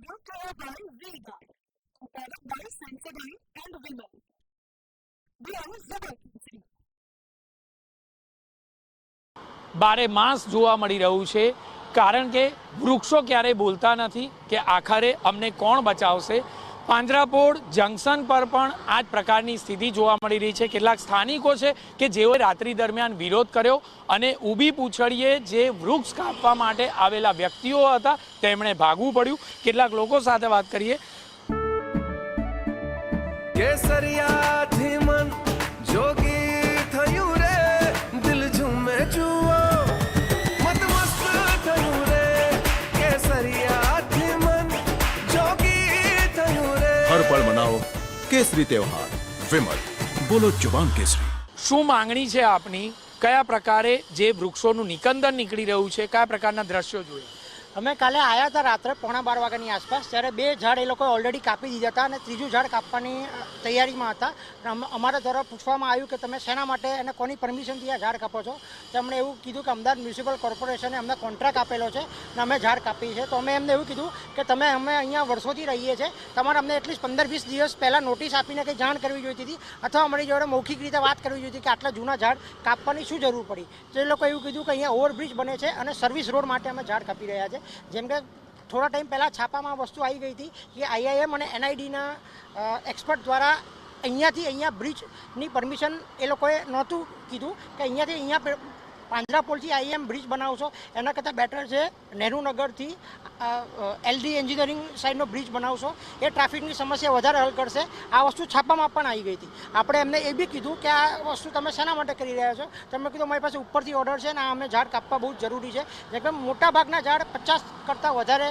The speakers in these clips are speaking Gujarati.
brought to you by V-Guard, a product by Sensodyne and Vimal. We are Zebra. બારે માસ જોવા મળી રહ્યું છે, કારણ કે વૃક્ષો ક્યારેય બોલતા નથી કે આખરે અમને કોણ બચાવશે. પાંજરાપોળ જંકશન પર પણ આ જ પ્રકારની સ્થિતિ જોવા મળી રહી છે. કેટલાક સ્થાનિકો છે કે જેઓએ રાત્રિ દરમિયાન વિરોધ કર્યો અને ઊભી પૂંછડીએ જે વૃક્ષ કાપવા માટે આવેલા વ્યક્તિઓ હતા તેમણે ભાગવું પડ્યું. કેટલાક લોકો સાથે વાત કરીએ. हर पल मनाओ केसरी त्योहार. विमल, बोलो जुबान केसरी. શું માંગણી છે આપની? કયા પ્રકારે જે વૃક્ષોનું નિકંદન નીકળી રહ્યું છે, કયા પ્રકારના દ્રશ્યો જોયા? અમે કાલે આવ્યા હતા રાત્રે 11:15 વાગ્યાની આસપાસ, ત્યારે 2 ઝાડ એ લોકોએ ઓલરેડી કાપી દીધા હતા અને ત્રીજું ઝાડ કાપવાની તૈયારીમાં હતા. અમારા દ્વારા પૂછવામાં આવ્યું કે તમે શેના માટે અને કોની પરમિશનથી આ ઝાડ કાપો છો. તેમણે એવું કીધું કે અમદાવાદ મ્યુનિસિપલ કોર્પોરેશને અમને કોન્ટ્રાક્ટ આપેલો છે અને અમે ઝાડ કાપી છે. તો અમે એમને એવું કીધું કે અમે અહીંયા વર્ષોથી રહીએ છીએ, તમારે અમને એટલીસ્ટ 15-20 દિવસ પહેલાં નોટિસ આપીને કંઈ જાણ કરવી જોઈતી હતી, અથવા અમારી જોડે મૌખિક રીતે વાત કરવી જોઈતી કે આટલા જૂના ઝાડ કાપવાની શું જરૂર પડી. તો એ લોકો એવું કીધું કે અહીંયા ઓવરબ્રિજ બને છે અને સર્વિસ રોડ માટે અમે ઝાડ કાપી રહ્યા છે. જેમ કે થોડા ટાઈમ પહેલાં છાપામાં વસ્તુ આવી ગઈ હતી કે આઈઆઈએમ અને એનઆઈડીના એક્સપર્ટ દ્વારા અહીંયા બ્રિજની પરમિશન એ લોકોએ નહોતું કીધું કે અહીંયા પાંજરાપોળથી આઈએમ બ્રિજ બનાવશો, એના કરતાં બેટર છે નહેરુનગરથી એલડી એન્જિનિયરિંગ સાઈડનો બ્રિજ બનાવશો, એ ટ્રાફિકની સમસ્યા વધારે હલ કરશે. આ વસ્તુ છાપામાં પણ આવી ગઈ હતી. આપણે એમને એ બી કીધું કે આ વસ્તુ તમે શેના માટે કરી રહ્યા છો. તમે કીધું મારી પાસે ઉપરથી ઓર્ડર છે ને અમને ઝાડ કાપવા બહુ જ જરૂરી છે. જેમ કે મોટાભાગના ઝાડ 50 કરતાં વધારે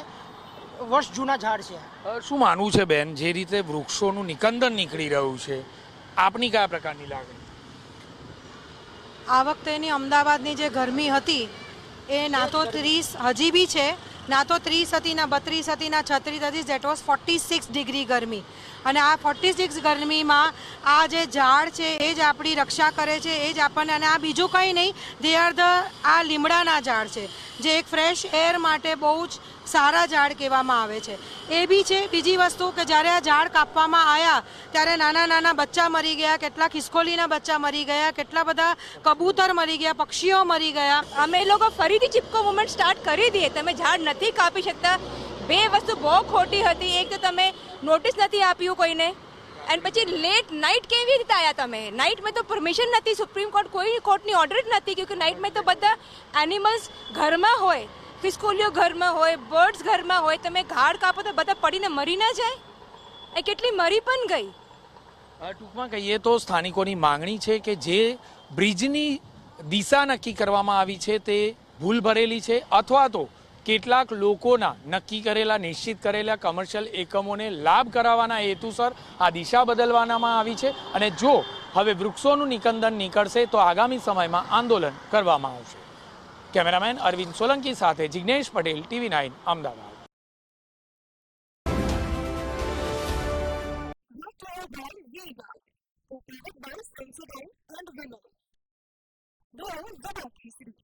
વર્ષ જૂના ઝાડ છે. શું માનવું છે બેન, જે રીતે વૃક્ષોનું નિકંદન નીકળી રહ્યું છે, આપની કયા પ્રકારની લાગણી? આ વખતેની અમદાવાદની જે ગરમી હતી એ ના તો 30 હજી બી છે, ના તો 30 હતી, ના 32 હતી, ના 36 હતી. ધેટ વોઝ 46 ડિગ્રી ગરમી. અને આ 46 ગરમીમાં આ જે ઝાડ છે એ જ આપણી રક્ષા કરે છે, એ જ આપણને. અને આ બીજું કંઈ નહીં, દે આર આ લીમડાના ઝાડ છે જે એક ફ્રેશ એર માટે બહુ જ સારા ઝાડ કહેવામાં આવે છે. એ બી છે. બીજી વસ્તુ કે જ્યારે આ ઝાડ કાપવામાં આવ્યા ત્યારે નાના નાના બચ્ચા મરી ગયા, કેટલા ખિસકોલીના બચ્ચા મરી ગયા, કેટલા બધા કબૂતર મરી ગયા, પક્ષીઓ મરી ગયા. અમે લોકો ફરીથી ચિપકો મુવમેન્ટ સ્ટાર્ટ કરી દઈએ. તમે ઝાડ નથી કાપી શકતા. 2 વસ્તુ બહુ ખોટી હતી. એક તો તમે નોટિસ નથી આપ્યું કોઈને, અને પછી લેટ નાઇટ કેવી રીતે આવ્યા તમે? નાઇટ મેં તો પરમિશન નથી, સુપ્રીમ કોર્ટ કોઈ કોર્ટની ઓર્ડર જ નથી, કેમકે નાઇટ મેં તો બધા એનિમલ્સ ઘરમાં હોય, ખિસકોલીઓ ઘરમાં હોય, બર્ડ્સ ઘરમાં હોય. તમે ઝાડ કાપો તો બધા પડીને મરી ના જાય? એ કેટલી મરી પણ ગઈ. ટૂંકમાં કહીએ તો સ્થાનિકોની માંગણી છે કે જે બ્રિજની દિશા નક્કી કરવામાં આવી છે તે ભૂલ ભરેલી છે, અથવા તો કેટલાક લોકોના નક્કી કરેલા નિશ્ચિત કરેલા કમર્શિયલ એકમોને લાભ કરાવવાના હેતુસર આ દિશા બદલવામાં આવી છે. અને જો હવે વૃક્ષોનું નિકંદન નીકળશે તો આગામી સમયમાં આંદોલન કરવામાં આવશે. કેમેરામેન અરવિંદ સોલંકી સાથે Jignesh Patel, TV9 Ahmedabad. by Sensodyne and Vimal. We are Zebra.